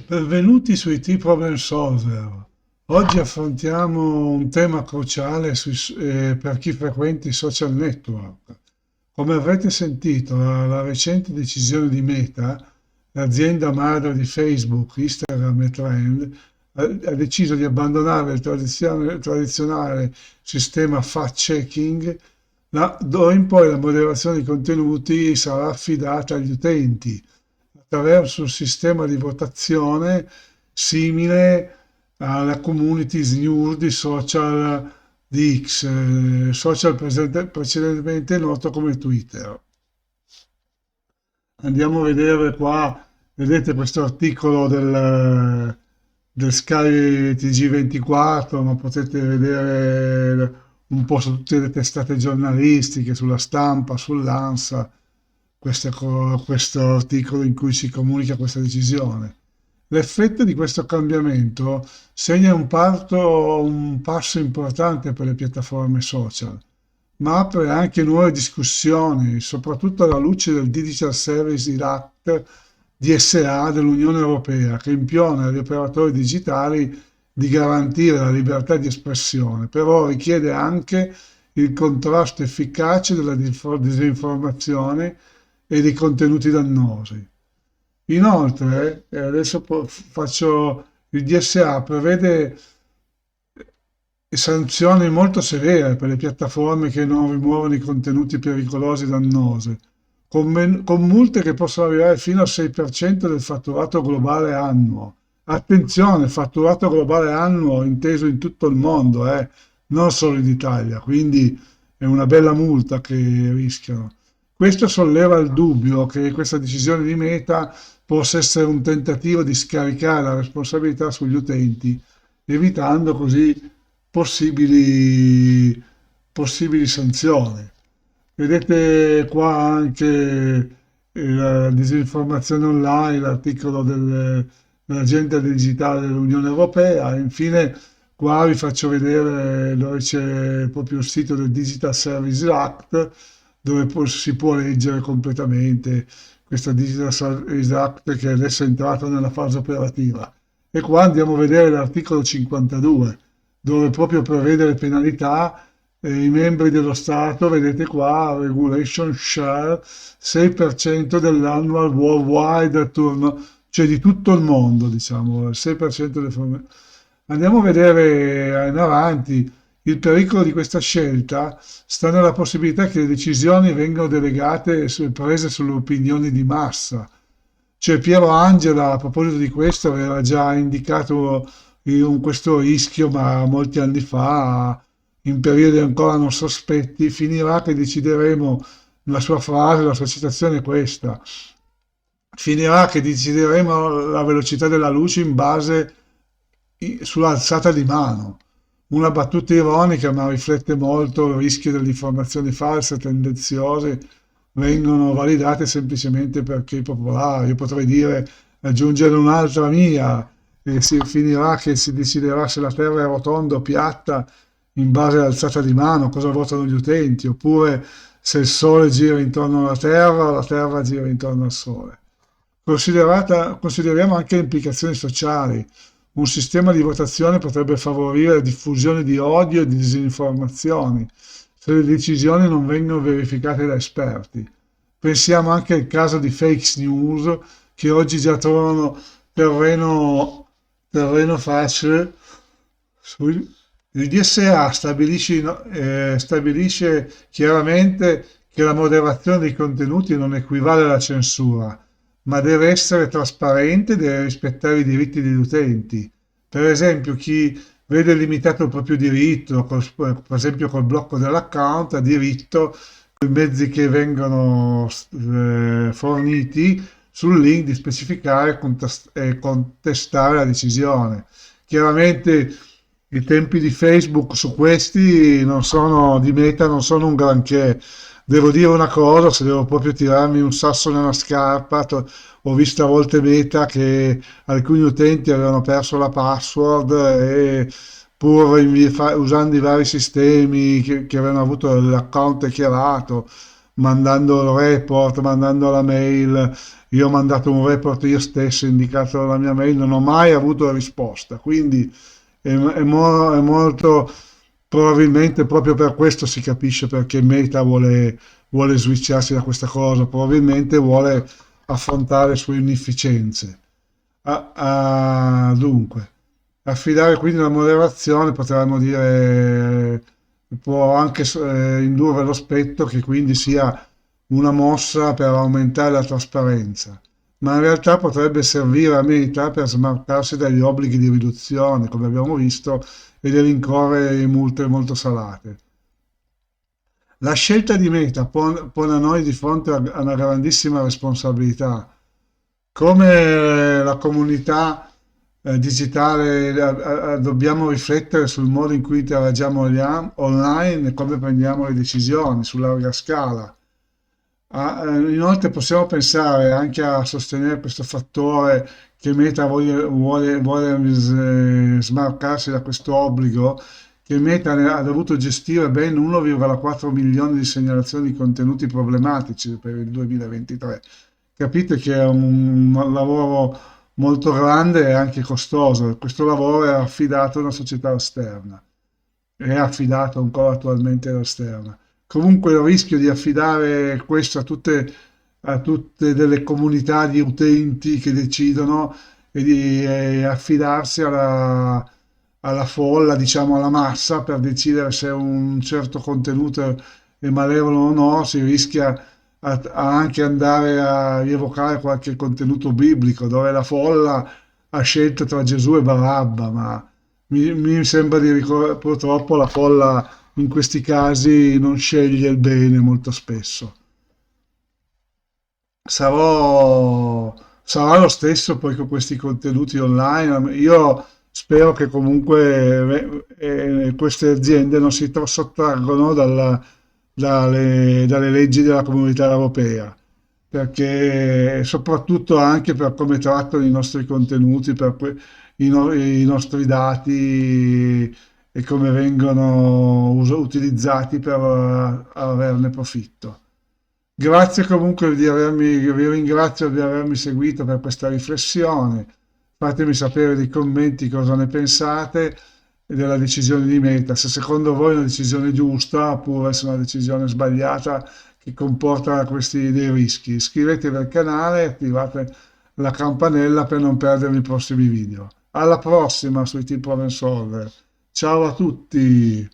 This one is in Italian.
Benvenuti su IT Problem Solver. Oggi affrontiamo un tema cruciale per chi frequenta i social network. Come avrete sentito, la recente decisione di Meta, l'azienda madre di Facebook, Instagram e Trend, ha deciso di abbandonare il tradizionale sistema fact-checking, d'ora in poi la moderazione dei contenuti sarà affidata agli utenti attraverso un sistema di votazione simile alla Communities News di social di X, social precedentemente noto come Twitter. Andiamo a vedere qua, vedete questo articolo del Sky TG24, ma potete vedere un po' su tutte le testate giornalistiche, sulla stampa, sull'ANSA, questo articolo in cui si comunica questa decisione. L'effetto di questo cambiamento segna un passo importante per le piattaforme social, ma apre anche nuove discussioni, soprattutto alla luce del Digital Services Act DSA dell'Unione Europea, che impone agli operatori digitali di garantire la libertà di espressione, però richiede anche il contrasto efficace della disinformazione e di contenuti dannosi. Inoltre, faccio il DSA prevede sanzioni molto severe per le piattaforme che non rimuovono i contenuti pericolosi e dannosi, con multe che possono arrivare fino al 6% del fatturato globale annuo. Attenzione, fatturato globale annuo inteso in tutto il mondo, non solo in Italia, quindi è una bella multa che rischiano. Questo solleva il dubbio che questa decisione di Meta possa essere un tentativo di scaricare la responsabilità sugli utenti, evitando così possibili sanzioni. Vedete qua anche la disinformazione online, l'articolo dell'agenda digitale dell'Unione Europea. Infine, qua vi faccio vedere dove c'è proprio il sito del Digital Services Act, dove si può leggere completamente questa Digital Services Act che adesso è entrata nella fase operativa. E qua andiamo a vedere l'articolo 52, dove proprio prevede le penalità. I membri dello Stato, vedete qua, regulation share 6% dell'annual worldwide turno, cioè di tutto il mondo, diciamo, il 6% delle forme. Andiamo a vedere in avanti. Il pericolo di questa scelta sta nella possibilità che le decisioni vengano delegate e prese sulle opinioni di massa. Cioè Piero Angela, a proposito di questo, aveva già indicato questo rischio, ma molti anni fa, in periodi ancora non sospetti, finirà che decideremo, la sua frase, la sua citazione è questa, finirà che decideremo la velocità della luce in base sull'alzata di mano. Una battuta ironica, ma riflette molto il rischio delle informazioni false, tendenziose, vengono validate semplicemente perché popolari. Io potrei dire, aggiungere un'altra mia, e si finirà che si deciderà se la Terra è rotonda o piatta in base all'alzata di mano, cosa votano gli utenti, oppure se il Sole gira intorno alla Terra o la Terra gira intorno al Sole. Consideriamo anche le implicazioni sociali. Un sistema di votazione potrebbe favorire la diffusione di odio e di disinformazioni se le decisioni non vengono verificate da esperti. Pensiamo anche al caso di fake news che oggi già trovano terreno facile. Il DSA stabilisce chiaramente che la moderazione dei contenuti non equivale alla censura, ma deve essere trasparente e deve rispettare i diritti degli utenti. Per esempio, chi vede limitato il proprio diritto, per esempio col blocco dell'account, ha diritto ai mezzi che vengono forniti sul link di specificare e contestare la decisione. Chiaramente i tempi di Facebook su questi non sono, di Meta non sono un granché. Devo dire una cosa, se devo proprio tirarmi un sasso nella scarpa, ho visto a volte Meta che alcuni utenti avevano perso la password e usando i vari sistemi che avevano avuto l'account chiarato, mandando il report, mandando la mail. Io ho mandato un report io stesso, indicato la mia mail, non ho mai avuto risposta, quindi è molto, probabilmente proprio per questo si capisce perché Meta vuole switcharsi da questa cosa, probabilmente vuole affrontare le sue inefficienze. Dunque, affidare quindi la moderazione, potremmo dire, può anche indurre l'aspetto che quindi sia una mossa per aumentare la trasparenza, ma in realtà potrebbe servire a Meta per smarcarsi dagli obblighi di riduzione, come abbiamo visto, e dell'incorrere in multe molto salate. La scelta di Meta pone a noi di fronte a una grandissima responsabilità. Come la comunità digitale dobbiamo riflettere sul modo in cui interagiamo online e come prendiamo le decisioni su larga scala. Inoltre possiamo pensare anche a sostenere questo fattore che Meta vuole smarcarsi da questo obbligo, che Meta ha dovuto gestire ben 1,4 milioni di segnalazioni di contenuti problematici per il 2023. Capite che è un lavoro molto grande e anche costoso. Questo lavoro è affidato a una società esterna, è affidato ancora attualmente all'esterna. Comunque il rischio di affidare questo a tutte delle comunità di utenti che decidono e di affidarsi alla folla, diciamo alla massa, per decidere se un certo contenuto è malevolo o no, si rischia a anche andare a rievocare qualche contenuto biblico, dove la folla ha scelto tra Gesù e Barabba, ma mi sembra di ricordare, purtroppo la folla in questi casi non sceglie il bene molto spesso. Sarà lo stesso poi con questi contenuti online. Io spero che comunque queste aziende non si sottraggono dalle leggi della comunità europea, perché soprattutto anche per come trattano i nostri contenuti, i nostri dati e come vengono utilizzati per averne profitto. Grazie comunque vi ringrazio di avermi seguito per questa riflessione. Fatemi sapere nei commenti cosa ne pensate della decisione di Meta, se secondo voi è una decisione giusta oppure se è una decisione sbagliata che comporta dei rischi. Iscrivetevi al canale e attivate la campanella per non perdere i prossimi video. Alla prossima sui Team Problem Solver. Ciao a tutti!